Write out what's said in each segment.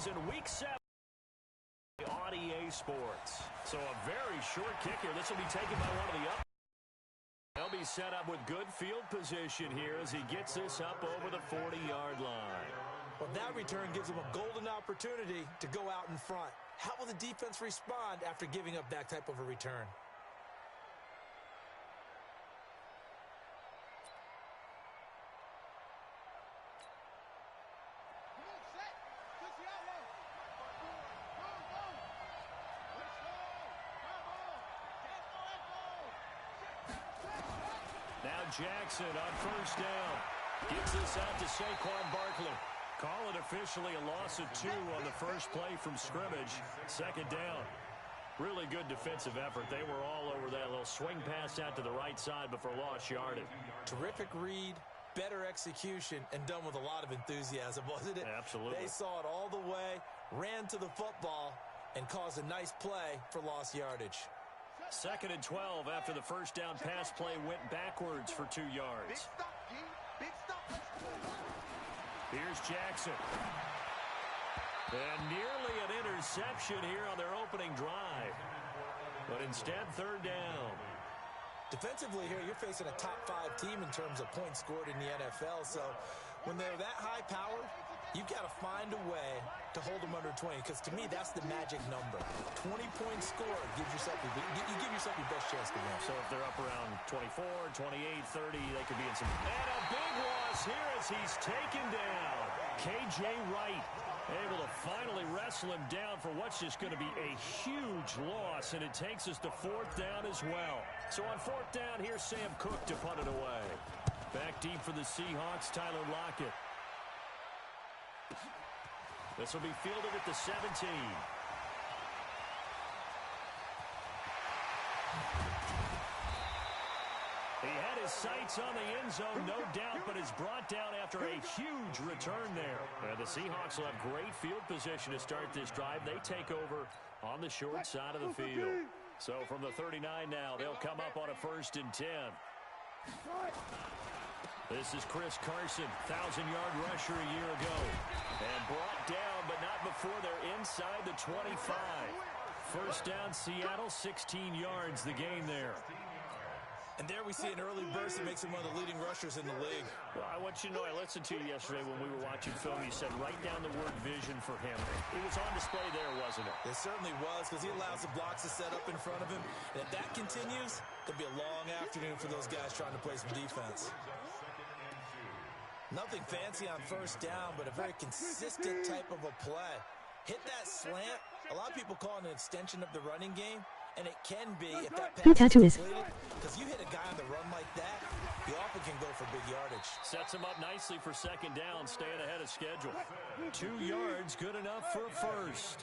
In week 7 on EA Sports. So a very short kick here. This will be taken by one of the up. They'll be set up with good field position here as he gets this up over the 40-yard line. Well, that return gives him a golden opportunity to go out in front. How will the defense respond after giving up that type of a return? Jackson on first down. Gives this out to Saquon Barkley. Call it officially a loss of 2 on the first play from scrimmage. Second down. Really good defensive effort. They were all over that little swing pass out to the right side before lost yardage. Terrific read, better execution, and done with a lot of enthusiasm, wasn't it? Absolutely. They saw it all the way, ran to the football, and caused a nice play for lost yardage. 2nd and 12 after the first down pass play went backwards for 2 yards. Here's Jackson. And nearly an interception here on their opening drive. But instead, 3rd down. Defensively here, you're facing a top 5 team in terms of points scored in the NFL. So when they're that high-powered, you've got to find a way to hold them under 20, because to me, that's the magic number. 20 points scored gives yourself you give yourself your best chance to win. So if they're up around 24, 28, 30, they could be in some... And a big loss here as he's taken down. K.J. Wright able to finally wrestle him down for what's just going to be a huge loss, and it takes us to 4th down as well. So on 4th down, here's Sam Cook to punt it away. Back deep for the Seahawks, Tyler Lockett. This will be fielded at the 17. He had his sights on the end zone, no doubt, but is brought down after a huge return there. And the Seahawks will have great field position to start this drive. They take over on the short side of the field. So from the 39 now, they'll come up on a 1st and 10. This is Chris Carson, 1,000-yard rusher a year ago. And brought down, but not before they're inside the 25. First down, Seattle, 16 yards the gain there. And there we see an early burst that makes him one of the leading rushers in the league. Well, I want you to know, I listened to you yesterday when we were watching film. You said write down the word vision for him. It was on display there, wasn't it? It certainly was, because he allows the blocks to set up in front of him. And if that continues, it'll be a long afternoon for those guys trying to play some defense. Nothing fancy on first down, but a very consistent type of a play. Hit that slant. A lot of people call it an extension of the running game, and it can be if that pass is completed. Because you hit a guy on the run like that, you often can go for big yardage. Sets him up nicely for 2nd down, staying ahead of schedule. 2 yards, good enough for a first.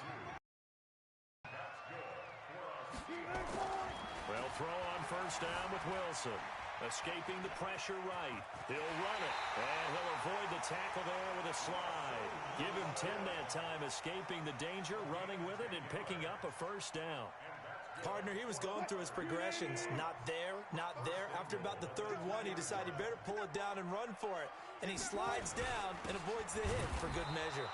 Well, throw on first down with Wilson. Escaping the pressure right. He'll run it, and he'll avoid the tackle there with a slide. Give him 10 that time, escaping the danger, running with it, and picking up a first down. Partner, he was going through his progressions. Not there, not there. After about the 3rd one, he decided he better pull it down and run for it. And he slides down and avoids the hit for good measure.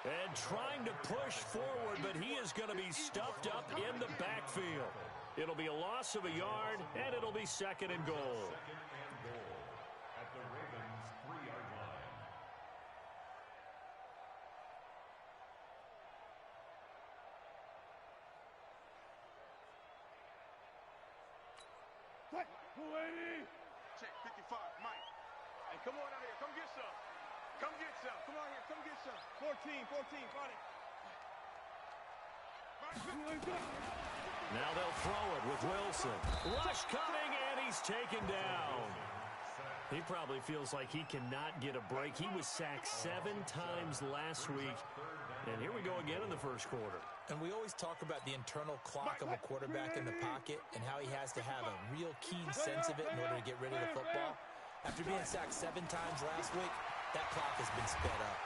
And trying to push forward, but he is going to be stuffed up in the backfield. It'll be a loss of a yard, and it'll be 2nd and goal. At the Ravens' 3-yard line. Check 55, Mike. Hey, come on out here. Come get some. Come get some. Come on here. Come get some. 14, got it. Now they'll throw it with Wilson. Rush coming, and he's taken down. He probably feels like he cannot get a break. He was sacked 7 times last week. And here we go again in the first quarter. And we always talk about the internal clock of a quarterback in the pocket and how he has to have a real keen sense of it in order to get rid of the football. After being sacked 7 times last week, that clock has been sped up.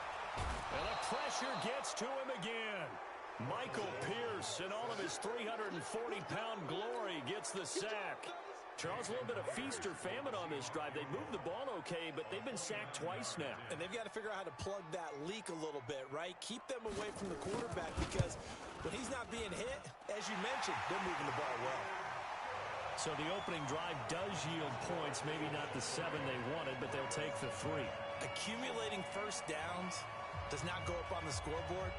And the pressure gets to him again. Michael Pierce, in all of his 340-pound glory, gets the sack. Charles, a little bit of feast or famine on this drive. They moved the ball okay, but they've been sacked twice now. And they've got to figure out how to plug that leak a little bit, right? Keep them away from the quarterback because when he's not being hit, as you mentioned, they're moving the ball well. So the opening drive does yield points, maybe not the 7 they wanted, but they'll take the 3. Accumulating first downs does not go up on the scoreboard,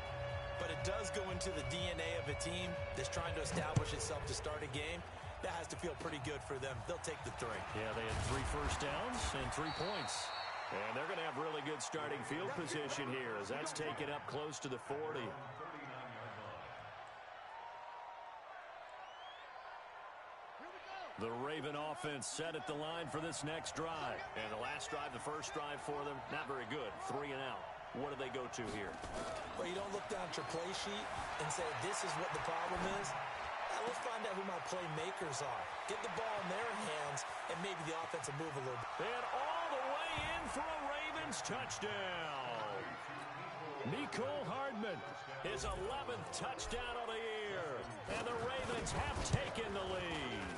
but it does go into the DNA of a team that's trying to establish itself to start a game. That has to feel pretty good for them. They'll take the 3. Yeah, they had 3 first downs and 3 points. And they're going to have really good starting field position here as that's taken up close to the 40. The Raven offense set at the line for this next drive. And the last drive, the first drive for them, not very good. 3 and out. What do they go to here? Well, you don't look down at your play sheet and say, this is what the problem is. Let's find out who my playmakers are. Get the ball in their hands, and maybe the offense will move a little bit. And all the way in for a Ravens touchdown. Mecole Hardman, his 11th touchdown of the year. And the Ravens have taken the lead.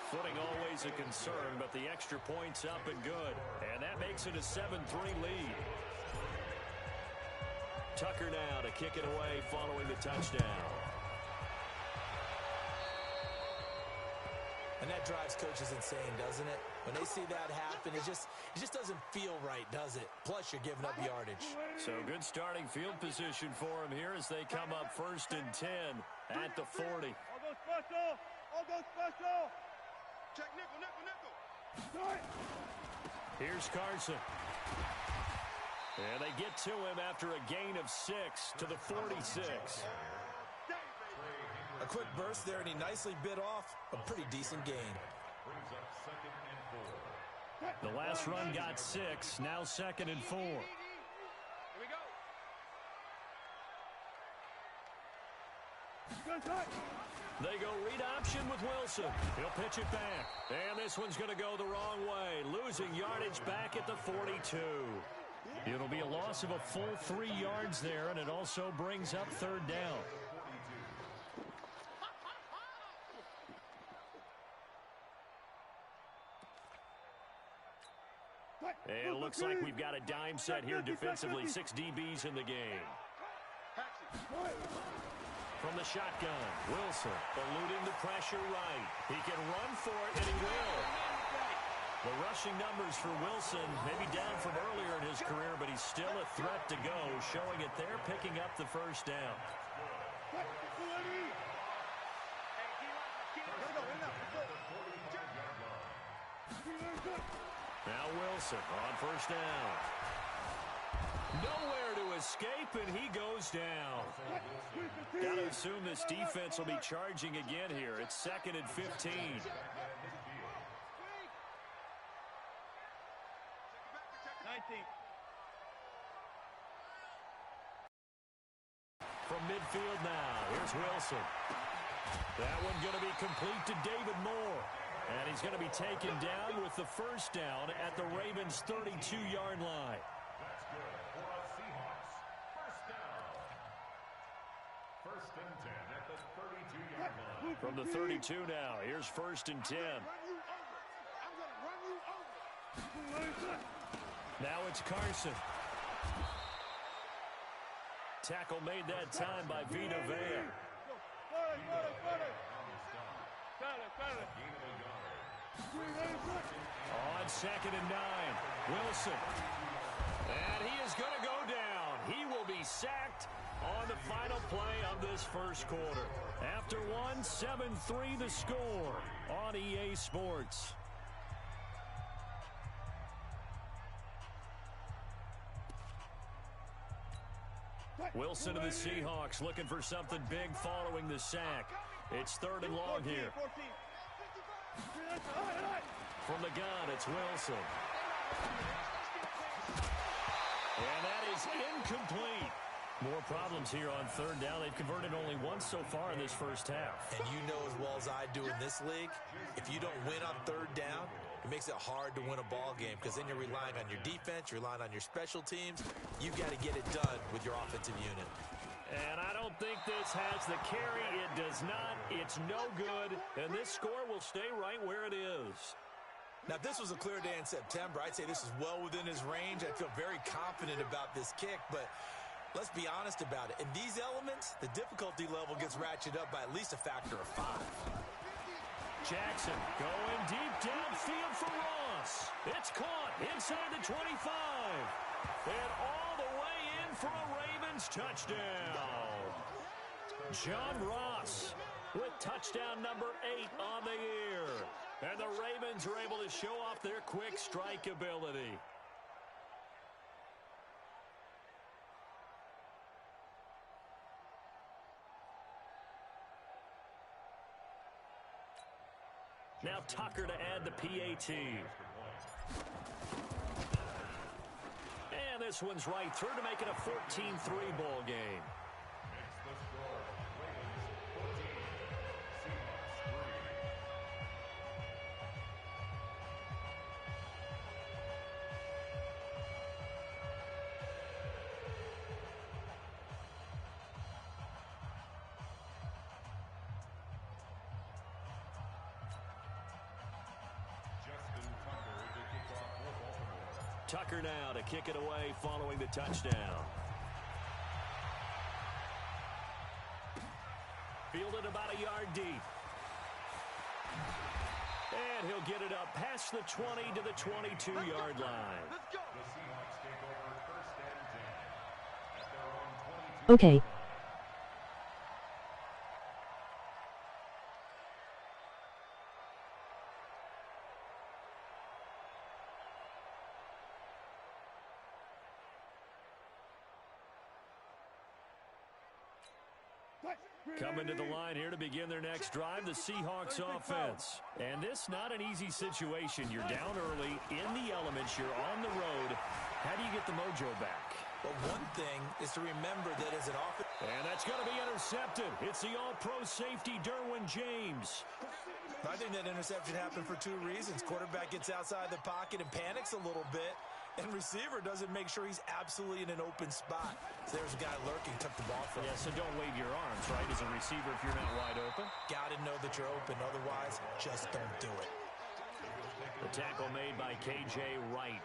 Footing always a concern, but the extra point's up and good. And that makes it a 7-3 lead. Tucker now to kick it away following the touchdown. And that drives coaches insane, doesn't it? When they see that happen, it just doesn't feel right, does it? Plus, you're giving up yardage. So good starting field position for them here as they come up 1st and 10 at the 40. All go special! All go special! Check nickel, nickel, nickel! Here's Carson. And they get to him after a gain of 6 to the 46. A quick burst there, and he nicely bit off a pretty decent gain. The last run got 6, now 2nd and 4. Here we go. They go read option with Wilson. He'll pitch it back. And this one's going to go the wrong way, losing yardage back at the 42. It'll be a loss of a full 3 yards there, and it also brings up 3rd down. And it looks like we've got a dime set here defensively. 6 DBs in the game. From the shotgun, Wilson eluding the pressure right. He can run for it, and he will. The rushing numbers for Wilson maybe down from earlier in his career, but he's still a threat to go, showing it there, picking up the 1st down. Now Wilson on 1st down. Nowhere to escape, and he goes down. Got to assume this defense will be charging again here. It's 2nd and 15. From midfield now, here's Wilson. That one going to be complete to David Moore. And he's going to be taken down with the 1st down at the Ravens' 32-yard line. That's good for a Seahawks. 1st down. 1st and 10 at the 32-yard line. From the 32 now, here's 1st and 10. Now it's Carson. Tackle made that time by Vita Vea. On 2nd and 9, Wilson. And he is going to go down. He will be sacked on the final play of this 1st quarter. After 7-3 the score on EA Sports. Wilson and the Seahawks looking for something big following the sack. It's 3rd and long here. From the gun, it's Wilson. And that is incomplete. More problems here on 3rd down. They've converted only once so far in this 1st half. And you know as well as I do in this league, if you don't win on 3rd down, it makes it hard to win a ball game because then you're relying on your defense, you're relying on your special teams. You've got to get it done with your offensive unit. And I don't think this has the carry. It does not. It's no good. And this score will stay right where it is. Now, if this was a clear day in September, I'd say this is well within his range. I feel very confident about this kick, but let's be honest about it. In these elements, the difficulty level gets ratcheted up by at least a factor of 5. Jackson going deep downfield for Ross. It's caught inside the 25. And all the way in for a Ravens touchdown. John Ross with touchdown number 8 on the year. And the Ravens are able to show off their quick strike ability. Now Tucker to add the PAT. And this one's right through to make it a 14-3 ball game. Tucker now to kick it away following the touchdown. Fielded about a yard deep. And he'll get it up past the 20 to the 22-yard line. Okay. Coming to the line here to begin their next drive, the Seahawks offense. And this not an easy situation. You're down early, in the elements, you're on the road. How do you get the mojo back? Well, one thing is to remember that as an offense. And that's going to be intercepted. It's the all-pro safety, Derwin James. I think that interception happened for 2 reasons. Quarterback gets outside the pocket and panics a little bit. And receiver doesn't make sure he's absolutely in an open spot. So there's a guy lurking, took the ball from him. Yeah, so don't wave your arms, right, as a receiver if you're not wide open. Got to know that you're open. Otherwise, just don't do it. The tackle made by K.J. Wright.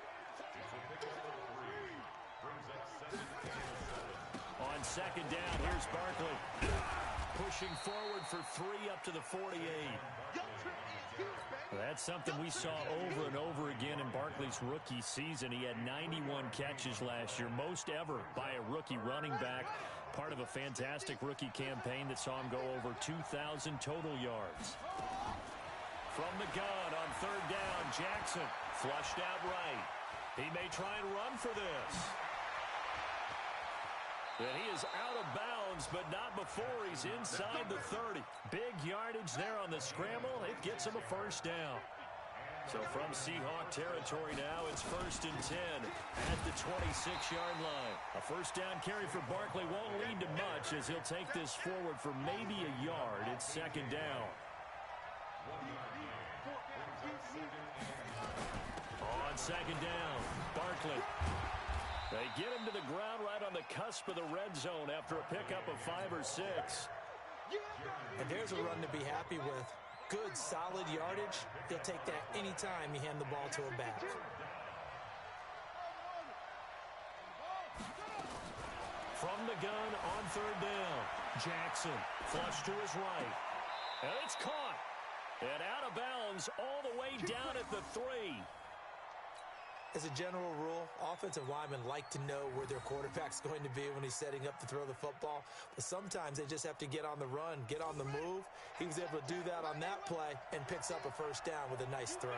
On second down, here's Barkley. Pushing forward for 3 up to the 48. That's something we saw over and over again in Barkley's rookie season. He had 91 catches last year, most ever by a rookie running back. Part of a fantastic rookie campaign that saw him go over 2,000 total yards. From the gun on third down, Jackson flushed out right. He may try and run for this. And he is out of bounds, but not before he's inside the 30. Big yardage there on the scramble. It gets him a first down. So from Seahawk territory now, it's 1st and 10 at the 26-yard line. A first down carry for Barkley won't lead to much as he'll take this forward for maybe a yard. It's second down. On second down, Barkley. They get him to the ground right on the cusp of the red zone after a pickup of 5 or 6. And there's a run to be happy with. Good, solid yardage. He'll take that anytime you hand the ball to a back. From the gun on third down, Jackson flush to his right. And it's caught. And out of bounds all the way down at the 3. As a general rule, offensive linemen like to know where their quarterback's going to be when he's setting up to throw the football. But sometimes they just have to get on the run, get on the move. He was able to do that on that play and picks up a first down with a nice throw.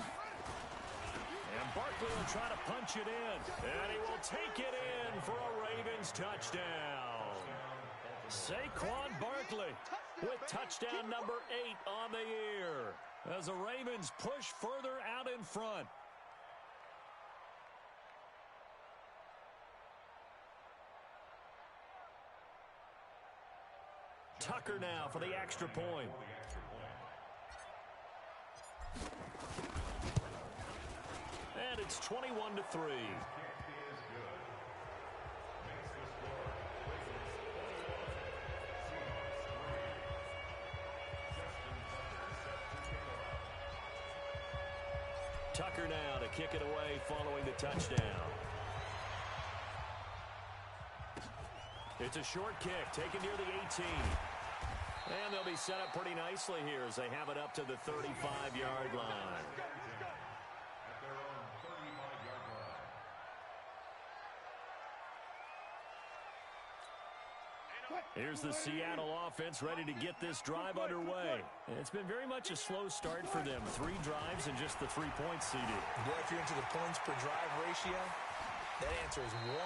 And Barkley will try to punch it in. And he will take it in for a Ravens touchdown. Saquon Barkley with touchdown number 8 on the year as the Ravens push further out in front. Tucker now for the extra point. And it's 21-3. Tucker now to kick it away following the touchdown. It's a short kick taken near the 18. And they'll be set up pretty nicely here as they have it up to the 35-yard line. Here's the Seattle offense ready to get this drive underway. It's been very much a slow start for them. 3 drives and just the 3 points seeded. Boy, if you're into the points per drive ratio, that answer is 1.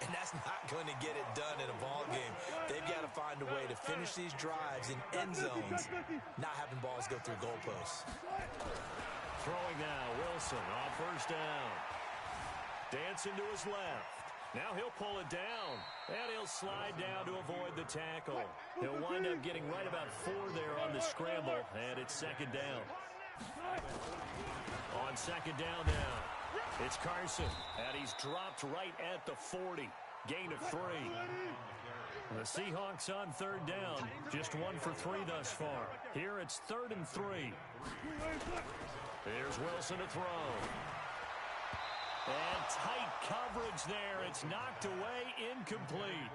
And that's not going to get it done in a ball game. They've got to find a way to finish these drives in end zones, not having balls go through goalposts. Throwing now, Wilson on first down. Dancing to his left. Now he'll pull it down, and he'll slide down to avoid the tackle. He'll wind up getting right about 4 there on the scramble, and it's second down. On second down now, it's Carson, and he's dropped right at the 40. Gain of 3. The Seahawks on third down, just 1 for 3 thus far. Here it's 3rd and 3. Here's Wilson to throw. And tight coverage there. It's knocked away, incomplete.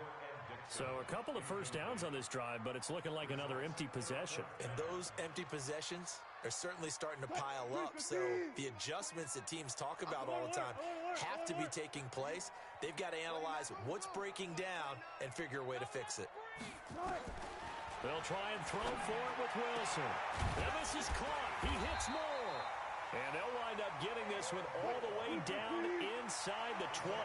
So a couple of first downs on this drive, but it's looking like another empty possession. And those empty possessions are certainly starting to pile up. So the adjustments that teams talk about all the time have to be taking place. They've got to analyze what's breaking down and figure a way to fix it. They'll try and throw for it with Wilson. And this is caught. He hits more. And they'll wind up getting this one all the way down inside the 20.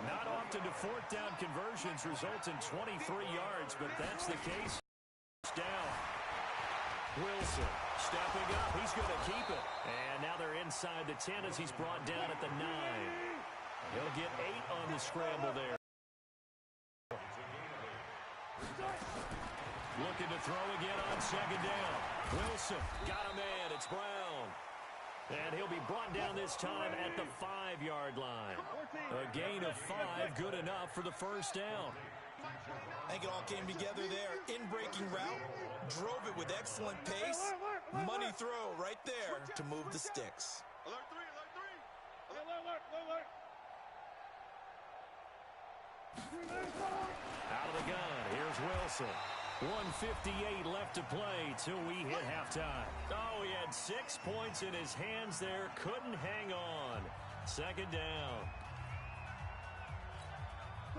Not often do 4th down conversions result in 23 yards, but that's the case. Down. Wilson stepping up. He's going to keep it. And now they're inside the 10 as he's brought down at the 9. He'll get 8 on the scramble there. Looking to throw again on second down. Wilson got a man. It's Brown. And he'll be brought down this time at the 5-yard line. A gain of 5, good enough for the first down. I think it all came together there. In-breaking route, drove it with excellent pace. Money throw right there to move the sticks. Alert 3, alert 3. Out of the gun, here's Wilson. 1:58 left to play till we hit halftime. Oh, he had 6 points in his hands there. Couldn't hang on. Second down.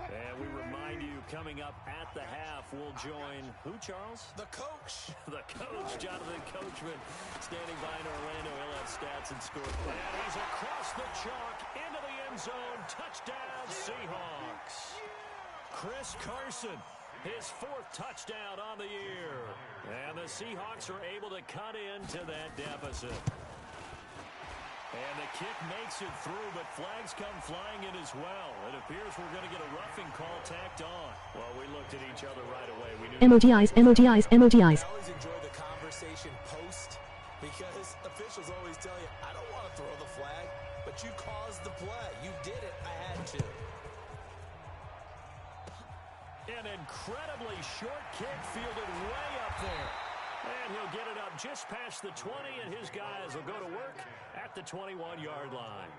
And we remind you, coming up at the half, we'll join who, Charles? The coach. The coach, Jonathan Coachman, standing by in Orlando. He'll have stats and score. And he's across the chalk into the end zone. Touchdown, Seahawks. Chris Carson, his 4th touchdown on the year. And the Seahawks are able to cut into that deficit. And the kick makes it through, but flags come flying in as well. It appears we're going to get a roughing call tacked on. Well, we looked at each other right away. We knew MOGIs. I always enjoy the conversation post because officials always tell you, I don't want to throw the flag, but you caused the play. You did it. I had to. An incredibly short kick fielded way up there. And he'll get it up just past the 20, and his guys will go to work at the 21-yard line.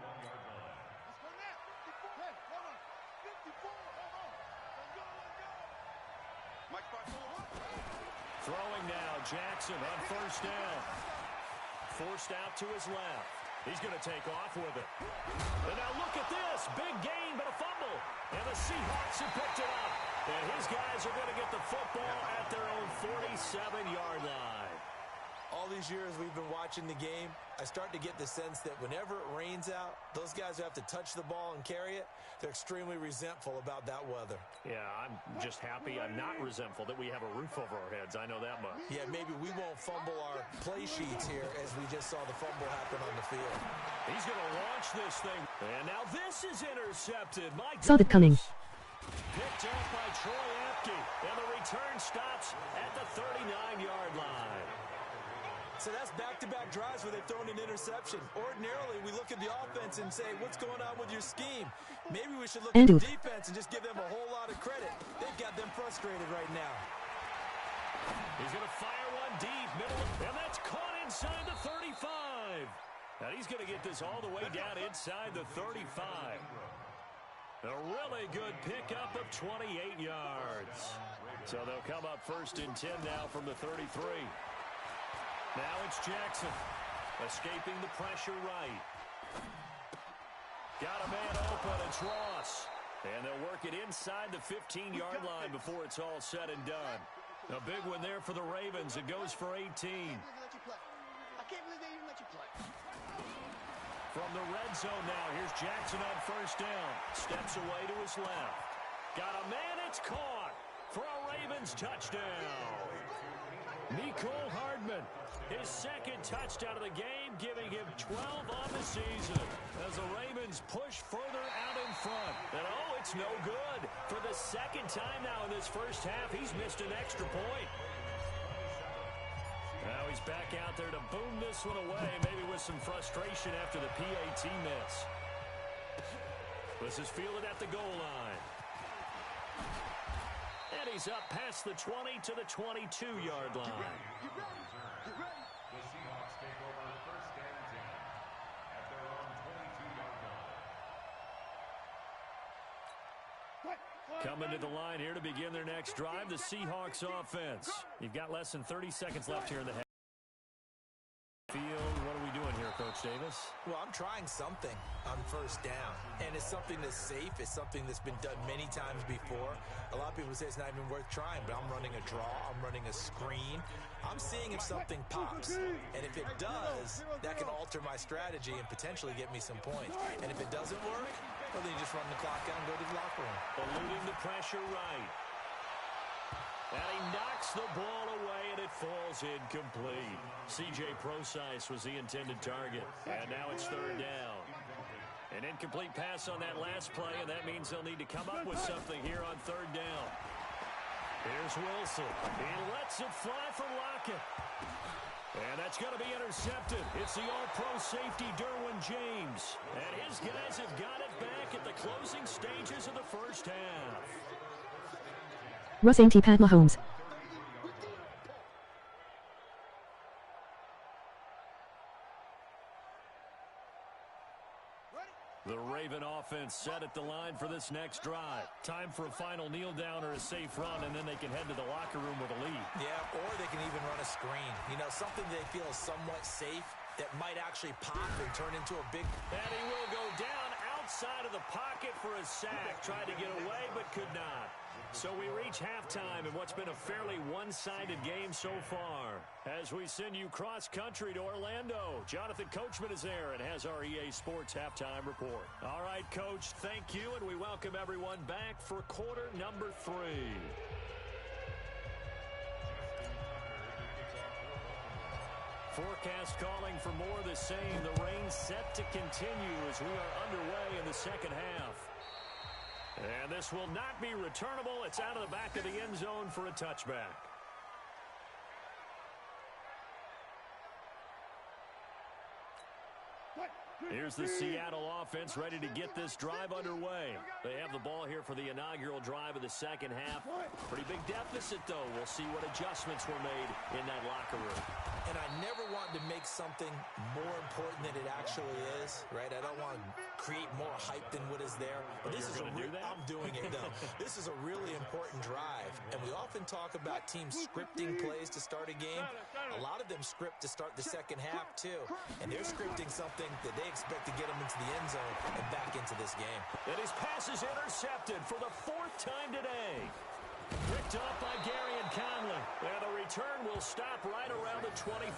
Throwing now, Jackson on first down. Forced out to his left. He's going to take off with it. And now look at this. Big gain, but a fumble. And the Seahawks have picked it up. And his guys are going to get the football at their own 47-yard line. All these years we've been watching the game, I start to get the sense that whenever it rains out, those guys who have to touch the ball and carry it, they're extremely resentful about that weather. Yeah, I'm just happy I'm not resentful that we have a roof over our heads. I know that much. Yeah, maybe we won't fumble our play sheets here as we just saw the fumble happen on the field. He's going to launch this thing. And now this is intercepted. My Saw that coming. Picked up by Troy Apke. And the return stops at the 39-yard line. So that's back-to-back drives where they've thrown an interception. Ordinarily, we look at the offense and say, what's going on with your scheme? Maybe we should look at the defense and just give them a whole lot of credit. They've got them frustrated right now. He's going to fire one deep, middle, and that's caught inside the 35. And he's going to get this all the way down inside the 35. A really good pickup of 28 yards. So they'll come up 1st and 10 now from the 33. Now it's Jackson. Escaping the pressure right. Got a man open. It's Ross. And they'll work it inside the 15-yard line before it's all said and done. A big one there for the Ravens. It goes for 18. From the red zone now, here's Jackson on 1st down. Steps away to his left. Got a man, it's caught for a Ravens touchdown. Mecole Hardman, his 2nd touchdown of the game, giving him 12 on the season as the Ravens push further out in front. And oh, it's no good. For the 2nd time now in this first half, he's missed an extra point. Now he's back out there to boom this one away, maybe with some frustration after the PAT miss. This is fielded at the goal line. And he's up past the 20 to the 22-yard line. The Seahawks take over 1st and 10 at their own 22-yard line. Coming to the line here to begin their next drive, the Seahawks offense. You've got less than 30 seconds left here in the half. Field, what are we doing here, Coach Davis? Well, I'm trying something on 1st down, and it's something that's safe. It's something that's been done many times before. A lot of people say it's not even worth trying, but I'm running a draw. I'm running a screen. I'm seeing if something pops, and if it does, that can alter my strategy and potentially get me some points. And if it doesn't work, well, then you just run the clock out and go to the locker room. Eluding the pressure right. And he knocks the ball away, and it falls incomplete. C.J. Prosise was the intended target. And now it's 3rd down. An incomplete pass on that last play, and that means they'll need to come up with something here on 3rd down. Here's Wilson. He lets it fly from Lockett. And that's going to be intercepted. It's the all-pro safety, Derwin James. And his guys have got it back at the closing stages of the first half. Russ ain't Pat Mahomes. The Raven offense set at the line for this next drive. Time for a final kneel down or a safe run, and then they can head to the locker room with a lead. Yeah, or they can even run a screen. You know, something they feel is somewhat safe that might actually pop and turn into a big... And he will go down outside of the pocket for a sack. Tried to get away, but could not. So we reach halftime in what's been a fairly one-sided game so far. As we send you cross-country to Orlando, Jonathan Coachman is there and has our EA Sports halftime report. All right, Coach, thank you, and we welcome everyone back for quarter number 3. Forecast calling for more of the same. The rain set to continue as we are underway in the second half. And this will not be returnable. It's out of the back of the end zone for a touchback. Here's the Seattle offense ready to get this drive underway. They have the ball here for the inaugural drive of the second half. Pretty big deficit, though. We'll see what adjustments were made in that locker room. And I never want to make something more important than it actually is, right? I don't want to create more hype than what is there. But this is I'm doing it, though. This is a really important drive. And we often talk about teams scripting plays to start a game. A lot of them script to start the second half, too. And they're scripting something that they expect to get them into the end zone and back into this game. And his pass is intercepted for the 4th time today. Picked up by Garyon Conley. And the return will stop right around the 25.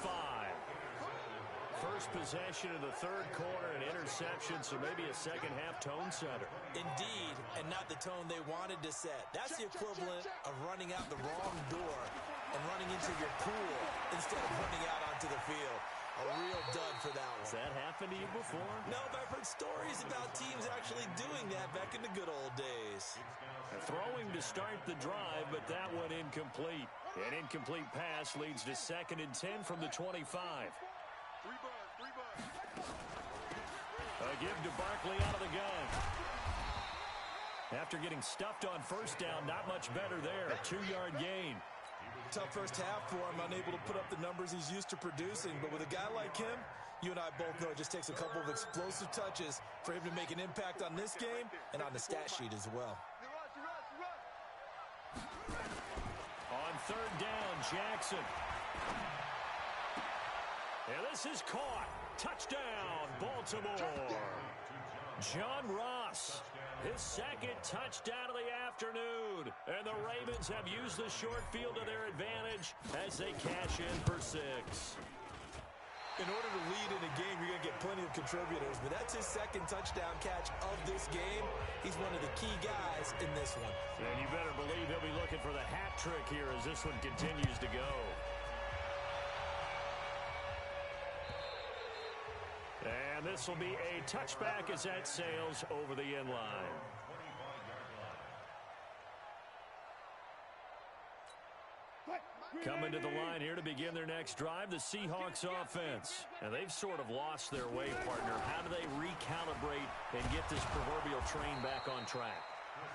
First possession of the 3rd quarter, an interception, so maybe a second half tone setter. Indeed, and not the tone they wanted to set. That's the equivalent of running out the wrong door and running into your pool instead of running out onto the field. A real dud for that one. Has that happened to you before? No, but I've heard stories about teams actually doing that back in the good old days. Throwing to start the drive, but that one incomplete. An incomplete pass leads to 2nd and 10 from the 25. A give to Barkley out of the gun. After getting stuffed on 1st down, not much better there. 2-yard gain. Tough first half for him, unable to put up the numbers he's used to producing. But with a guy like him, You and I both know it just takes a couple of explosive touches for him to make an impact on this game and on the stat sheet as well. On third down, Jackson. And this is caught. Touchdown, Baltimore. John Ross, his second touchdown of the afternoon. And the Ravens have used the short field to their advantage as they cash in for 6. In order to lead in a game, you're going to get plenty of contributors, but that's his second touchdown catch of this game. He's one of the key guys in this one. And you better believe he'll be looking for the hat trick here as this one continues to go. And this will be a touchback as that sails over the end line. Coming to the line here to begin their next drive, the Seahawks offense. And they've sort of lost their way, partner. How do they recalibrate and get this proverbial train back on track?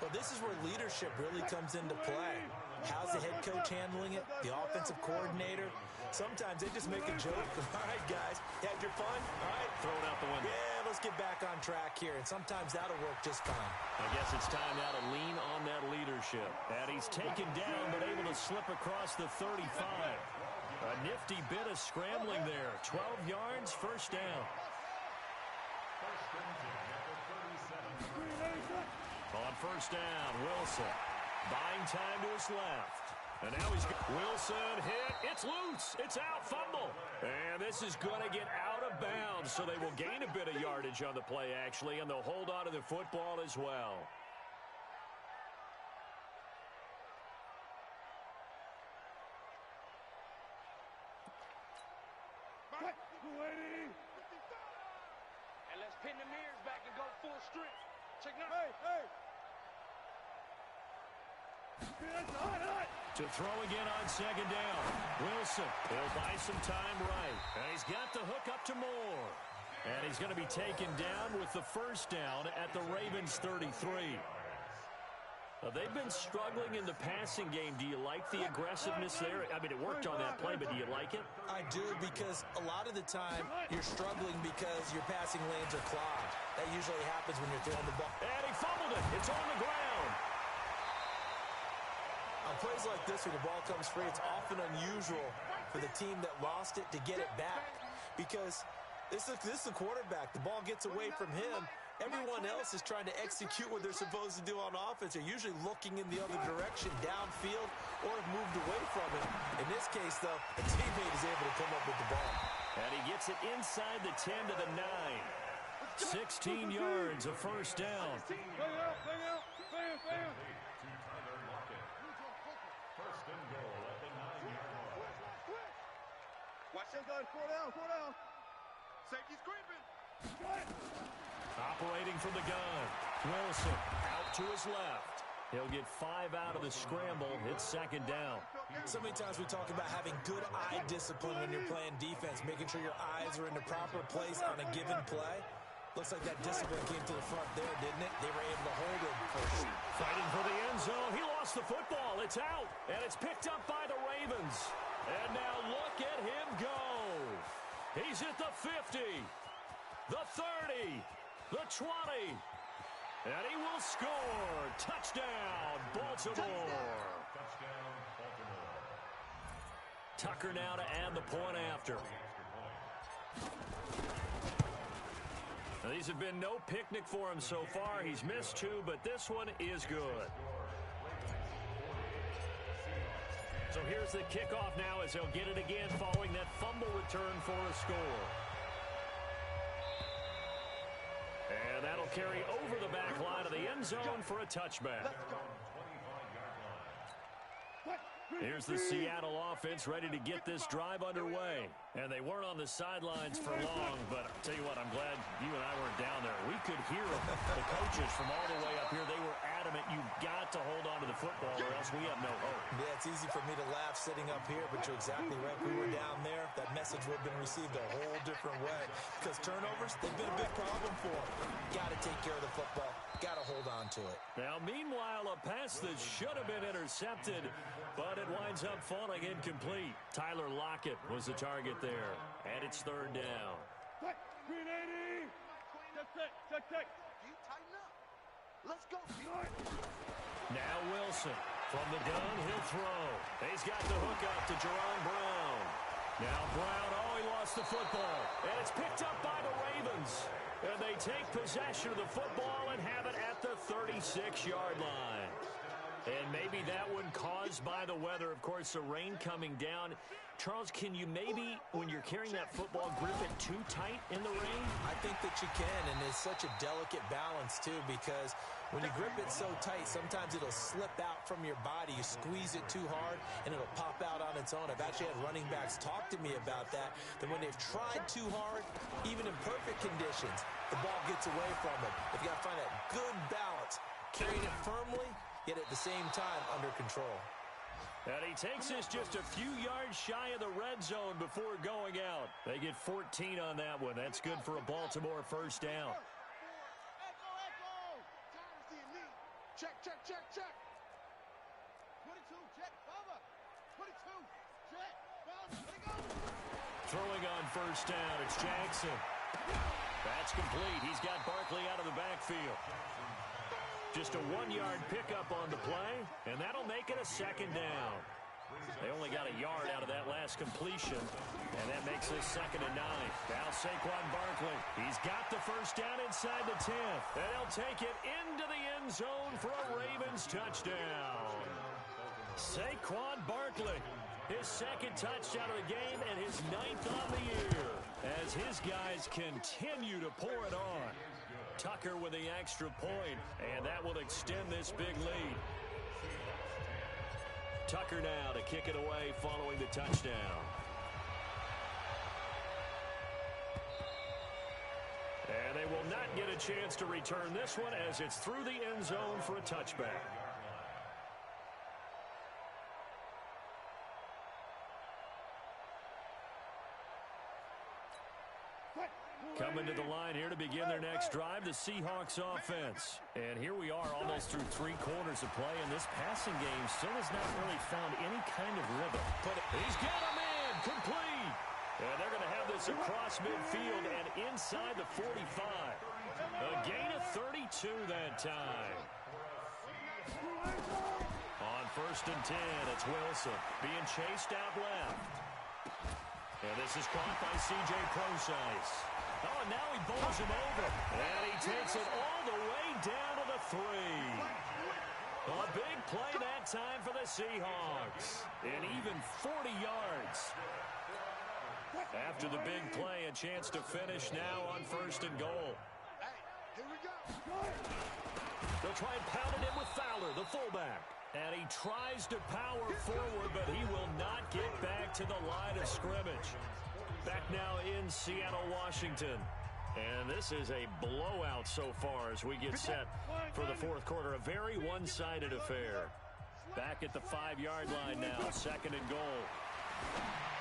Well, this is where leadership really comes into play. How's the head coach handling it? The offensive coordinator? Sometimes they just make a joke. All right, guys, you had your fun? All right. Throw it out the window. Yeah, let's get back on track here. And sometimes that'll work just fine. I guess it's time now to lean on that leadership. And he's taken down but able to slip across the 35. A nifty bit of scrambling there. 12 yards, first down. On first down, Wilson buying time to his left. And now he's got Wilson hit. It's loose. It's out. Fumble. And this is going to get out of bounds, so they will gain a bit of yardage on the play, actually, and they'll hold on to the football as well. And let's pin the mirrors back and go full strength. Check now. Hey! To throw again on second down. Wilson, he'll buy some time right. And he's got the hook up to Moore. And he's going to be taken down with the first down at the Ravens 33. They've been struggling in the passing game. Do you like the aggressiveness there? I mean, it worked on that play, but do you like it? I do, because a lot of the time you're struggling because your passing lanes are clogged. That usually happens when you're throwing the ball. And he fumbled it. It's on the ground. On plays like this, when the ball comes free, it's often unusual for the team that lost it to get it back, because this is the quarterback. The ball gets away from him. Everyone else is trying to execute what they're supposed to do on offense. They're usually looking in the other direction, downfield, or have moved away from it. In this case, though, a teammate is able to come up with the ball. And he gets it inside the 10 to the 9. 16 yards, a first down. Watch this, guys. 4 down. Safety's creeping. Operating from the gun. Wilson out to his left. He'll get 5 out of the scramble. It's second down. So many times we talk about having good eye discipline when you're playing defense, making sure your eyes are in the proper place on a given play. Looks like that discipline came to the front there, didn't it? They were able to hold him first. Fighting for the end zone. He lost the football. It's out, and it's picked up by the Ravens. And now look at him go. He's at the 50, the 30, the 20, and he will score. Touchdown, Baltimore. Tucker now to add the point after. Now, these have been no picnic for him so far. He's missed 2, but this one is good. So here's the kickoff now as they'll get it again following that fumble return for a score. And that'll carry over the back line of the end zone for a touchback. Here's the Seattle offense ready to get this drive underway. And they weren't on the sidelines for long, but I'll tell you what, I'm glad you and I weren't down there. We could hear the coaches from all the way up here. They were adamant, you've got to hold on to the football or else we have no hope. Yeah, it's easy for me to laugh sitting up here, but you're exactly right. We were down there. That message would have been received a whole different way, because turnovers, they've been a big problem for them. Got to take care of the football. Got to hold on to it. Now, meanwhile, a pass that should have been intercepted, but it winds up falling incomplete. Tyler Lockett was the target there, and it's third down. 380. Check. You tighten up. Let's go. Now Wilson from the gun, he'll throw. He's got the hook up to Jerron Brown. Now Brown, he lost the football. And it's picked up by the Ravens. And they take possession of the football and have it at the 36-yard line. And maybe that one caused by the weather. Of course, the rain coming down. Charles, can you maybe, when you're carrying that football, grip it too tight in the rain? I think that you can, and it's such a delicate balance, too, because when you grip it so tight, sometimes it'll slip out from your body. You squeeze it too hard, and it'll pop out on its own. I've actually had running backs talk to me about that when they've tried too hard, even in perfect conditions, the ball gets away from them. But you got to find that good balance, carrying it firmly, yet at the same time under control. And he takes us just a few yards shy of the red zone before going out. They get 14 on that one. That's good for a Baltimore first down. Check. 22, check, cover. 22, check, cover. Let it go. Throwing on first down, it's Jackson. That's complete. He's got Barkley out of the backfield. Just a 1-yard pickup on the play, and that'll make it a second down. They only got a yard out of that last completion, and that makes it 2nd and 9. Now Saquon Barkley. He's got the first down inside the 10th, and he'll take it into the end zone for a Ravens touchdown. Saquon Barkley, his 2nd touchdown of the game and his 9th on the year, as his guys continue to pour it on. Tucker with the extra point, and that will extend this big lead. Tucker now to kick it away following the touchdown. And they will not get a chance to return this one as it's through the end zone for a touchback. Coming to the line here to begin their next drive, the Seahawks offense. And here we are almost through 3 quarters of play, and this passing game still has not really found any kind of rhythm. But he's got him in, complete. And they're going to have this across midfield and inside the 45. A gain of 32 that time. On 1st and 10, it's Wilson being chased out left. And this is caught by C.J. Prosise. Oh, and now he bowls him over. And he takes it all the way down to the 3. A big play that time for the Seahawks. And even 40 yards. After the big play, a chance to finish now on 1st and goal. Here we go. They'll try and pound it in with Fowler, the fullback. And he tries to power forward, but he will not get back to the line of scrimmage. Back now in Seattle, Washington. And this is a blowout so far as we get set for the 4th quarter. A very one-sided affair. Back at the 5-yard line now, 2nd and goal.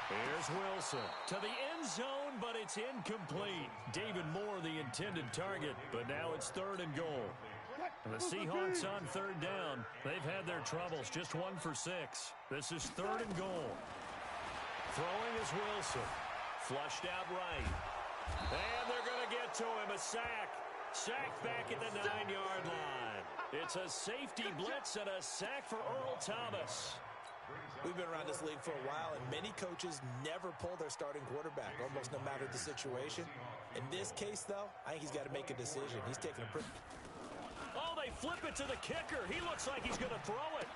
Here's Wilson to the end zone, but it's incomplete. David Moore, the intended target, but now it's 3rd and goal. And the Seahawks on 3rd down. They've had their troubles, just 1 for 6. This is 3rd and goal. Throwing is Wilson. Flushed out right. And they're going to get to him. A sack. Sack back at the 9-yard line. It's a safety blitz and a sack for Earl Thomas. We've been around this league for a while, and many coaches never pull their starting quarterback, almost no matter the situation. In this case, though, I think he's got to make a decision. He's taking a pretty... Oh, they flip it to the kicker. He looks like he's going to throw it.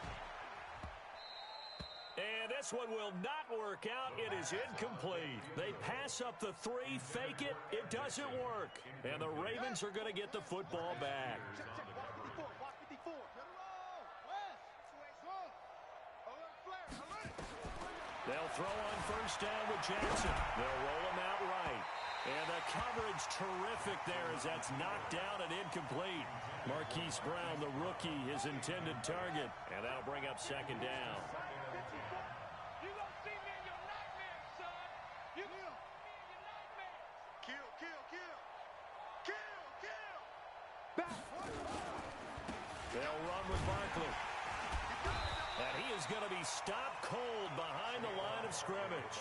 And this one will not work out. It is incomplete. They pass up the 3, fake it. It doesn't work. And the Ravens are going to get the football back. They'll throw on 1st down with Jackson. They'll roll him out right. And the coverage terrific there as that's knocked down and incomplete. Marquise Brown, the rookie, his intended target. And that'll bring up 2nd down. You gonna see me in your nightmares, son. You gonna see me in your nightmares. Kill. They'll run with Barkley. And he is going to be stopped cold behind the line of scrimmage.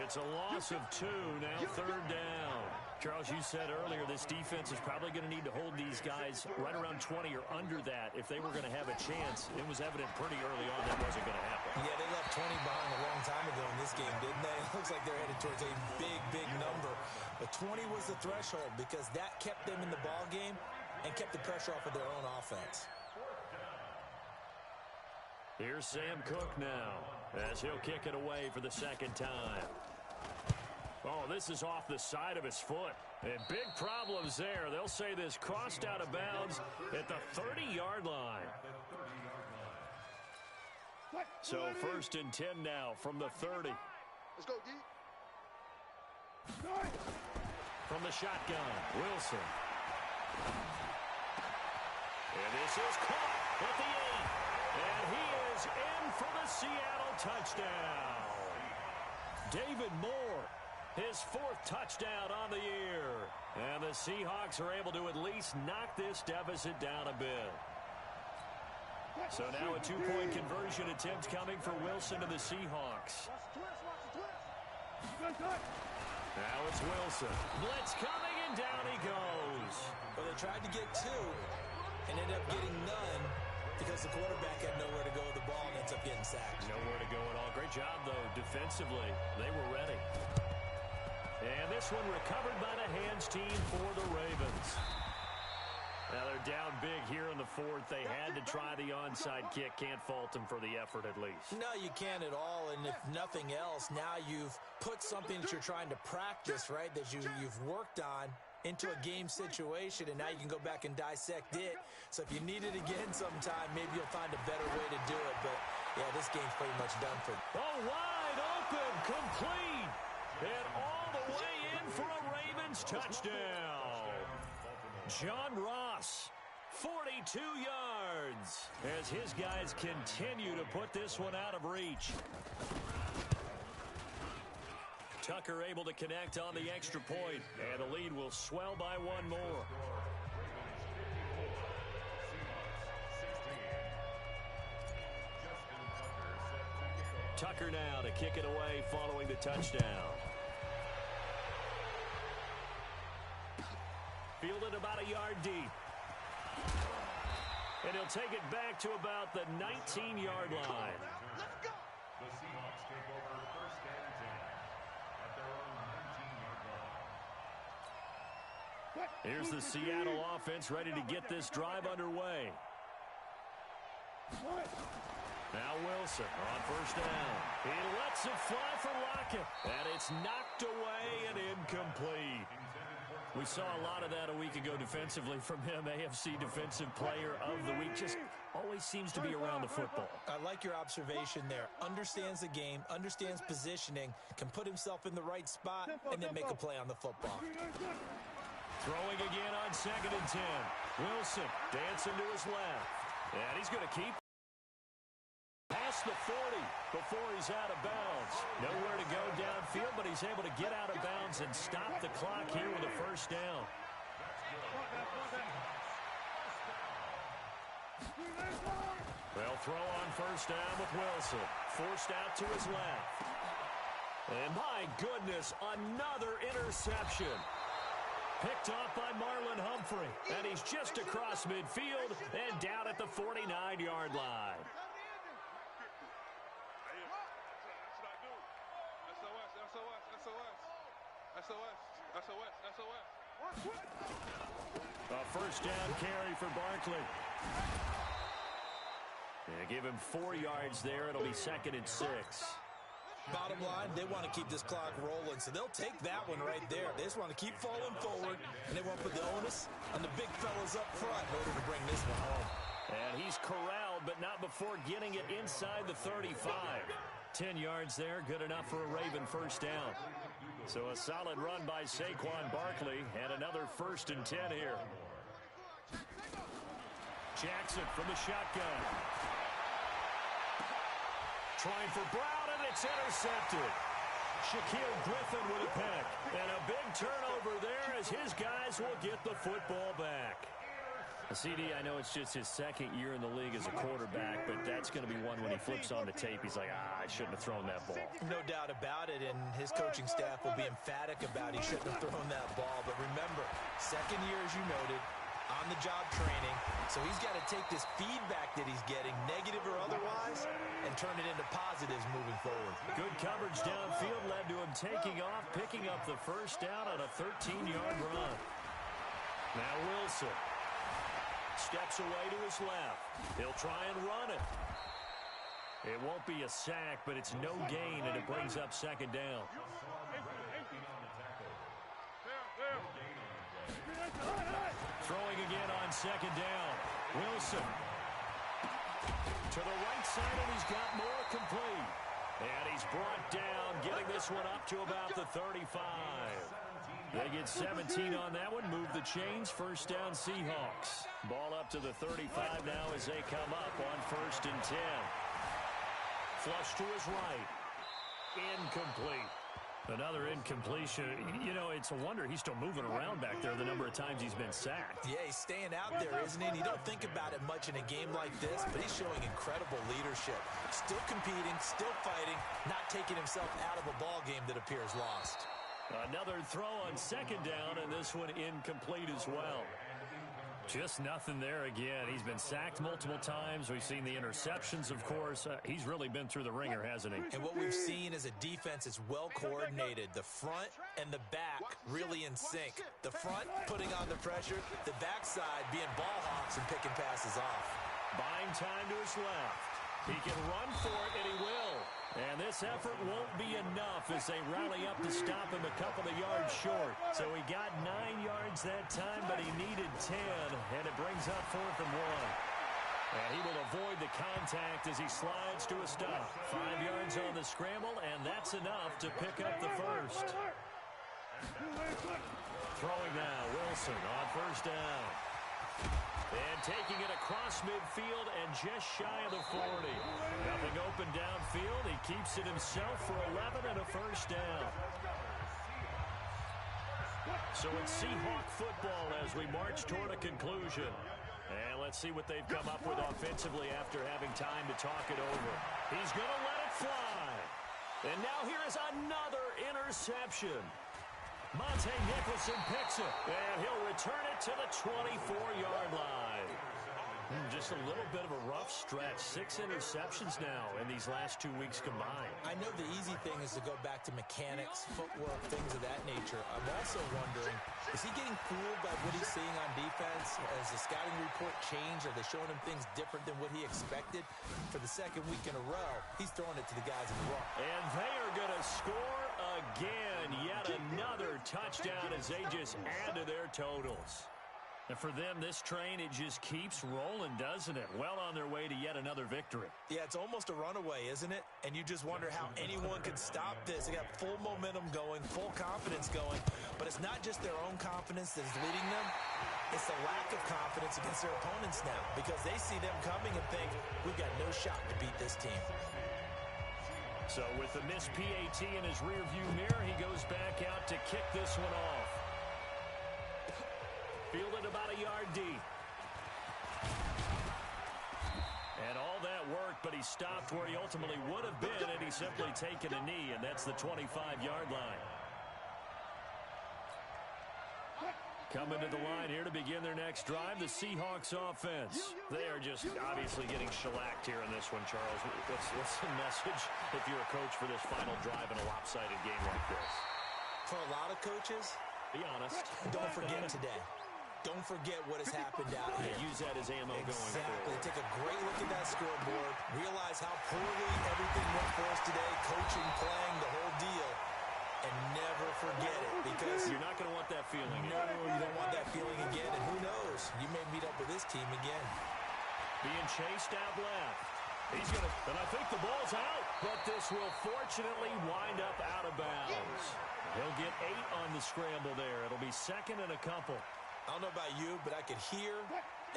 It's a loss of 2, now 3rd down. Charles, you said earlier this defense is probably going to need to hold these guys right around 20 or under that if they were going to have a chance. It was evident pretty early on that wasn't going to happen. Yeah, they left 20 behind a long time ago in this game, didn't they? It looks like they're headed towards a big, big number. But 20 was the threshold because that kept them in the ball game and kept the pressure off of their own offense. Here's Sam Cook now as he'll kick it away for the 2nd time. Oh, this is off the side of his foot. And big problems there. They'll say this crossed out of bounds at the 30-yard line. So 1st and 10 now from the 30. Let's go, D. From the shotgun, Wilson. And this is caught at the 8. And he is in for the Seattle touchdown. David Moore, his 4th touchdown on the year. And the Seahawks are able to at least knock this deficit down a bit. So now a 2-point conversion attempt coming for Wilson and the Seahawks. Now it's Wilson. Blitz coming, and down he goes. Well, they tried to get 2 and ended up getting none because the quarterback had nowhere to go with the ball and ends up getting sacked. Nowhere to go at all. Great job, though, defensively. They were ready. And this one recovered by the hands team for the Ravens. Now they're down big here in the 4th. They had to try the onside kick. Can't fault them for the effort at least. No, you can't at all. And if nothing else, now you've put something that you're trying to practice, right, that you've worked on into a game situation, and now you can go back and dissect it. So if you need it again sometime, maybe you'll find a better way to do it. But, yeah, this game's pretty much done for them. Oh, wide open, complete, and all the way in for a Ravens touchdown. John Ross, 42 yards, as his guys continue to put this one out of reach. Tucker able to connect on the extra point, and the lead will swell by 1 more. Tucker now to kick it away following the touchdown. Fielded about a yard deep. And he'll take it back to about the 19-yard line. Let's go. The Seahawks take over 1st and 10 at their own 19-yard line. Here's the Seattle offense ready to get this drive underway. Now Wilson on 1st down. He lets it fly for Lockett. And it's knocked away and incomplete. We saw a lot of that a week ago defensively from him. AFC Defensive Player of the Week. Just always seems to be around the football. I like your observation there. Understands the game, understands positioning, can put himself in the right spot, and then make a play on the football. Throwing again on 2nd and 10. Wilson dancing to his left. And he's going to keep past the 40 before he's out of bounds. Nowhere to go downfield, but he's able to get out of bounds and stop the clock here with a 1st down. They'll throw on 1st down with Wilson. Forced out to his left. And my goodness, another interception. Picked off by Marlon Humphrey. And he's just across midfield and down at the 49-yard line. A 1st down carry for Barkley. They give him 4 yards there. It'll be 2nd and 6. Bottom line, they want to keep this clock rolling, so they'll take that one right there. They just want to keep falling forward, and they want to put the onus on the big fellas up front in order to bring this one home. And he's corralled, but not before getting it inside the 35. 10 yards there, good enough for a Raven 1st down. So a solid run by Saquon Barkley, and another 1st and 10 here. Jackson from the shotgun. Trying for Brown, and it's intercepted. Shaquille Griffin with a pick. And a big turnover there as his guys will get the football back. CD, I know it's just his second year in the league as a quarterback, but that's going to be one when he flips on the tape, he's like, I shouldn't have thrown that ball. No doubt about it, and his coaching staff will be emphatic about he shouldn't have thrown that ball. But remember, second year, as you noted, on-the-job training, so he's got to take this feedback that he's getting, negative or otherwise, and turn it into positives moving forward. Good coverage downfield led to him taking off, picking up the first down on a 13-yard run. Now Wilson steps away to his left. He'll try and run it. It won't be a sack, but it's no gain, and it brings up second down. Throwing again on second down. Wilson to the right side, and he's got more complete. And he's brought down, getting this one up to about the 35. They get 17 on that one, move the chains, first down Seahawks. Ball up to the 35 now as they come up on 1st and 10. Flush to his right. Incomplete. Another incompletion. You know, it's a wonder he's still moving around back there the number of times he's been sacked. Yeah, he's staying out there, isn't he? And you don't think about it much in a game like this, but he's showing incredible leadership. Still competing, still fighting, not taking himself out of a ball game that appears lost. Another throw on second down, and this one incomplete as well. Just nothing there again. He's been sacked multiple times. We've seen the interceptions, of course. He's really been through the ringer, hasn't he? And what we've seen is a defense is well coordinated. The front and the back really in sync. The front putting on the pressure, the backside being ball hawks and picking passes off. Buying time to his left. He can run for it, and he will. And this effort won't be enough as they rally up to stop him a couple of yards short. So he got 9 yards that time, but he needed 10, and it brings up 4th and 1. And he will avoid the contact as he slides to a stop. 5 yards on the scramble, and that's enough to pick up the first. Throwing now, Wilson on first down. And taking it across midfield and just shy of the 40. Nothing open downfield. He keeps it himself for 11 and a first down. So it's Seahawk football as we march toward a conclusion. And let's see what they've come up with offensively after having time to talk it over. He's going to let it fly. And now here is another interception. Monte Nicholson picks it, and he'll return it to the 24-yard line. Just a little bit of a rough stretch. 6 interceptions now in these last 2 weeks combined. I know the easy thing is to go back to mechanics, footwork, things of that nature. I'm also wondering, is he getting fooled by what he's seeing on defense? Has the scouting report changed? Are they showing him things different than what he expected? For the second week in a row, he's throwing it to the guys in the rock. And they are going to score again. Yet another touchdown as they just add to their totals. And for them, this train, it just keeps rolling, doesn't it? Well on their way to yet another victory. Yeah, it's almost a runaway, isn't it? And you just wonder how anyone could stop this. They got full momentum going, full confidence going. But it's not just their own confidence that's leading them. It's the lack of confidence against their opponents now because they see them coming and think, we've got no shot to beat this team. So with the missed PAT in his rearview mirror, he goes back out to kick this one off. Fielded about a yard deep. And all that work, but he stopped where he ultimately would have been, and he's simply taken a knee, and that's the 25-yard line. Coming to the line here to begin their next drive, the Seahawks offense. They are just obviously getting shellacked here in this one, Charles. What's the message if you're a coach for this final drive in a lopsided game like this? For a lot of coaches, be honest. Don't forget today. Don't forget what has happened out here. Use that as ammo going forward. Take a great look at that scoreboard. Realize how poorly everything went for us today. Coaching, playing, the whole deal. And never forget it because you're not going to want that feeling. No, you don't want that feeling again. And who knows? You may meet up with this team again. Being chased out left. He's going to, and I think the ball's out. But this will fortunately wind up out of bounds. He'll get 8 on the scramble there. It'll be second and a couple. I don't know about you, but I could hear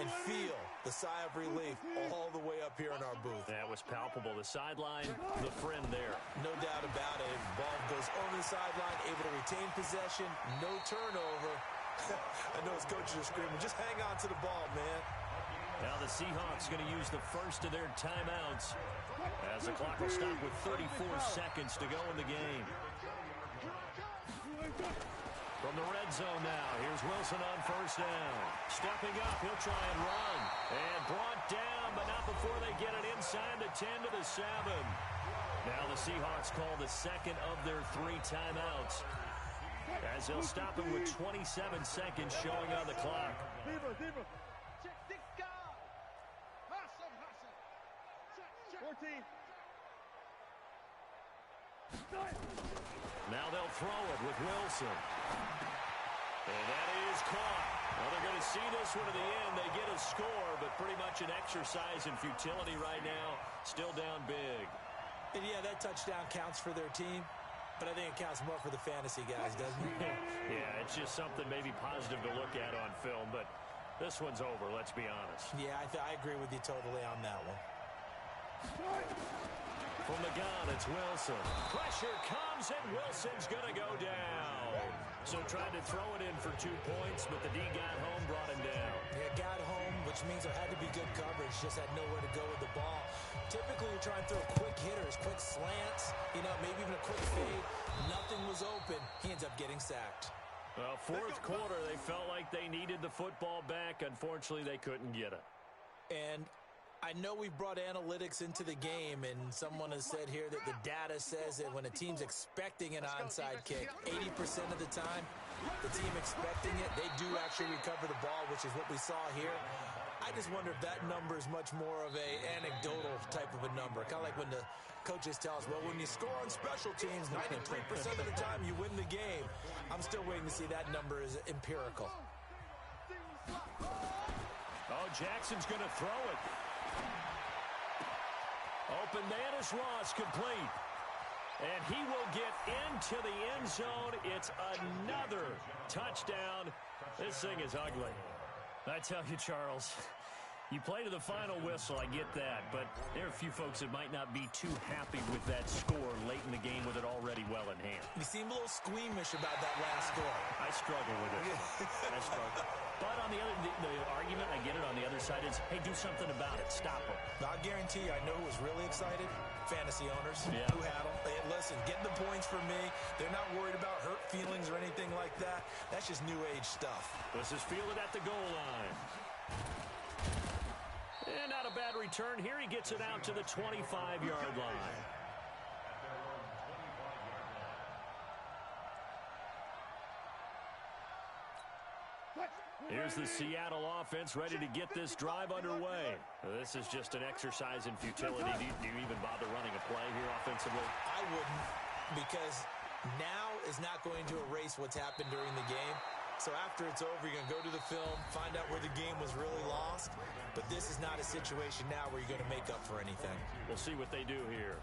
and feel the sigh of relief all the way up here in our booth. That was palpable. The sideline, the friend there. No doubt about it. Ball goes over the sideline, able to retain possession, no turnover, I know his coaches are screaming, just hang on to the ball, man. Now the Seahawks going to use the first of their timeouts as the clock will stop with 34 seconds to go in the game. From the red zone now, here's Wilson on first down. Stepping up, he'll try and run. And brought down, but not before they get it inside the 10 to the 7. Now the Seahawks call the second of their 3 timeouts, as they'll stop him with 27 seconds showing on the clock. Check this guy. Hassan. Check. 14. Now they'll throw it with Wilson. And that is caught. Well, they're going to see this one to the end. They get a score, but pretty much an exercise in futility right now. Still down big. And yeah, that touchdown counts for their team, but I think it counts more for the fantasy guys, doesn't it? Yeah, it's just something maybe positive to look at on film, but this one's over, let's be honest. Yeah, I agree with you totally on that one. From the gun, it's Wilson. Pressure comes, and Wilson's going to go down. So tried to throw it in for 2 points, but the D got home, brought him down. Yeah, got home, which means there had to be good coverage. Just had nowhere to go with the ball. Typically, you're trying to throw quick hitters, quick slants, maybe even a quick fade. Nothing was open. He ends up getting sacked. Well, fourth quarter, they felt like they needed the football back. Unfortunately, they couldn't get it. And I know we've brought analytics into the game, and someone has said here that the data says that when a team's expecting an onside kick, 80% of the time, the team expecting it, they do actually recover the ball, which is what we saw here. I just wonder if that number is much more of a anecdotal type of a number. Kind of like when the coaches tell us, well, when you score on special teams, 93% of the time you win the game. I'm still waiting to see that number is empirical. Oh, Jackson's going to throw it. Open man is Ross, complete. And he will get into the end zone. It's another touchdown. This thing is ugly. I tell you, Charles, you play to the final whistle, I get that, but there are a few folks that might not be too happy with that score late in the game with it already well in hand. You seem a little squeamish about that last score. I struggle with it. I struggle. But on the argument, I get it, on the other side is, hey, do something about it. Stop them. I'll guarantee you, I know who was really excited. Fantasy owners who had them. Hey, listen, get the points for me. They're not worried about hurt feelings or anything like that. That's just new age stuff. This is fielded at the goal line. And not a bad return here. He gets it out to the 25-yard line. Here's the Seattle offense ready to get this drive underway. This is just an exercise in futility. Do you even bother running a play here offensively? I wouldn't, because now is not going to erase what's happened during the game. So after it's over, you're going to go to the film, find out where the game was really lost. But this is not a situation now where you're going to make up for anything. We'll see what they do here.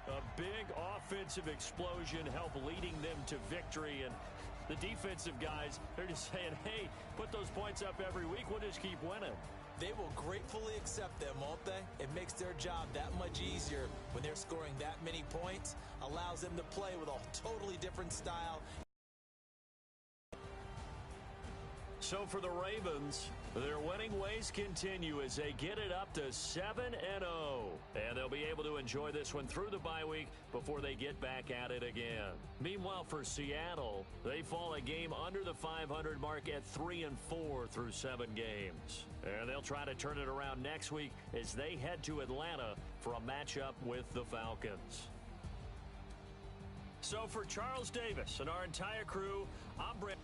A big offensive explosion help leading them to victory, and the defensive guys, they're just saying, hey, put those points up every week. We'll just keep winning. They will gratefully accept them, won't they? It makes their job that much easier when they're scoring that many points, allows them to play with a totally different style. So for the Ravens, their winning ways continue as they get it up to 7-0. And they'll be able to enjoy this one through the bye week before they get back at it again. Meanwhile, for Seattle, they fall a game under the 500 mark at 3-4 through 7 games. And they'll try to turn it around next week as they head to Atlanta for a matchup with the Falcons. So for Charles Davis and our entire crew, I'm Brent.